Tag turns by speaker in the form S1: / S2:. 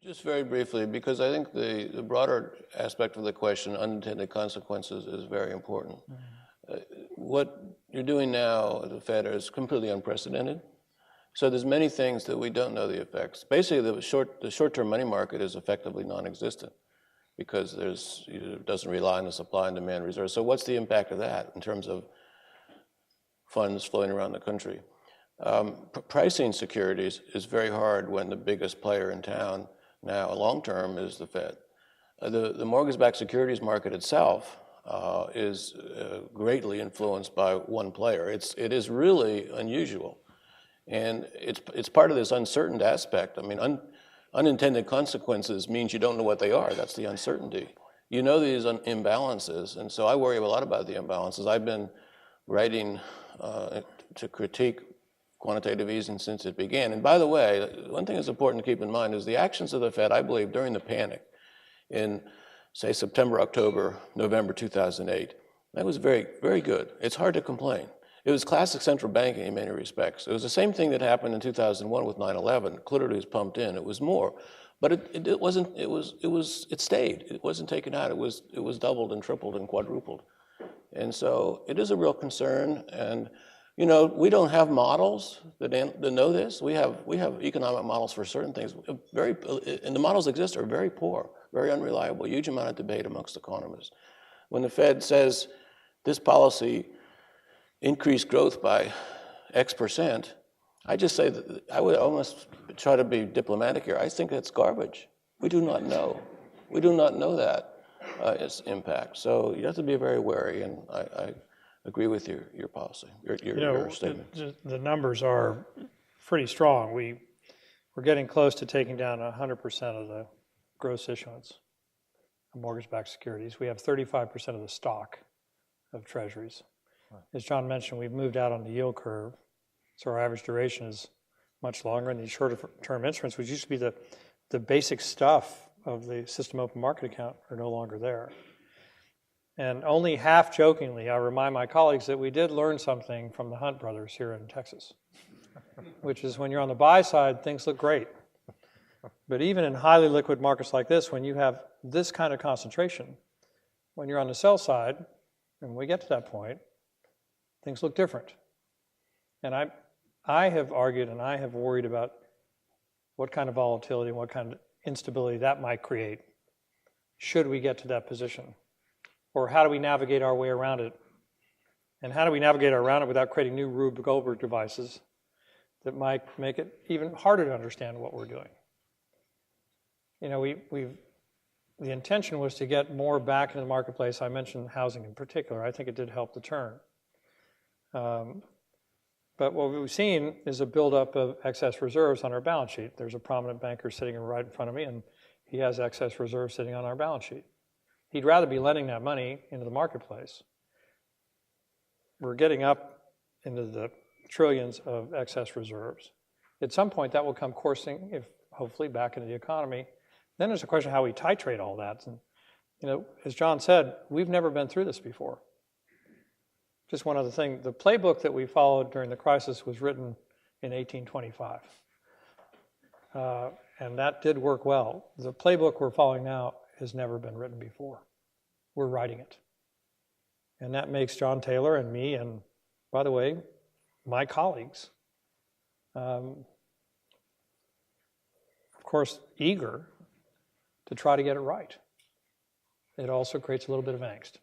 S1: Just very briefly, because I think the broader aspect of the question, unintended consequences, is very important. What you're doing now at the Fed is completely unprecedented. So there's many things that we don't know the effects. Basically, the short-term money market is effectively non-existent because it doesn't rely on the supply and demand reserves. So what's the impact of that in terms of funds flowing around the country? Pricing securities is very hard when the biggest player in town now, long-term, is the Fed. The mortgage-backed securities market itself is greatly influenced by one player. It is really unusual. And it's part of this uncertain aspect. I mean, unintended consequences means you don't know what they are. That's the uncertainty. You know these imbalances, and so I worry a lot about the imbalances. I've been writing to critique quantitative easing since it began. And by the way, one thing that's important to keep in mind is the actions of the Fed, I believe, during the panic in, say, September, October, November 2008, that was very, very good. It's hard to complain. It was classic central banking in many respects. It was the same thing that happened in 2001 with 9/11. Liquidity was pumped in. It was more, but it wasn't. It stayed. It wasn't taken out. It was doubled and tripled and quadrupled, and so it is a real concern. And you know, we don't have models that know this. We have economic models for certain things. And the models exist are very poor, very unreliable. Huge amount of debate amongst economists. When the Fed says this policy increased growth by X%, I just say that I would almost try to be diplomatic here. I think that's garbage. We do not know. We do not know that its impact. So you have to be very wary, and I agree with your policy, your statement.
S2: The numbers are pretty strong. We're getting close to taking down 100% of the gross issuance of mortgage-backed securities. We have 35% of the stock of treasuries. As John mentioned, we've moved out on the yield curve, so our average duration is much longer, and these shorter-term instruments, which used to be the basic stuff of the system open market account, are no longer there. And only half-jokingly, I remind my colleagues that we did learn something from the Hunt brothers here in Texas, which is when you're on the buy side, things look great. But even in highly liquid markets like this, when you have this kind of concentration, when you're on the sell side, and we get to that point, things look different. And I have argued and I have worried about what kind of volatility and what kind of instability that might create should we get to that position. Or how do we navigate our way around it? And how do we navigate around it without creating new Rube Goldberg devices that might make it even harder to understand what we're doing? You know, the intention was to get more back into the marketplace. I mentioned housing in particular. I think it did help the turn. But what we've seen is a buildup of excess reserves on our balance sheet. There's a prominent banker sitting right in front of me, and he has excess reserves sitting on our balance sheet. He'd rather be lending that money into the marketplace. We're getting up into the trillions of excess reserves. At some point, that will come coursing, if hopefully, back into the economy. Then there's a question of how we titrate all that. And, you know, as John said, we've never been through this before. Just one other thing, the playbook that we followed during the crisis was written in 1825. And that did work well. The playbook we're following now has never been written before. We're writing it. And that makes John Taylor and me, and by the way, my colleagues, of course, eager to try to get it right. It also creates a little bit of angst.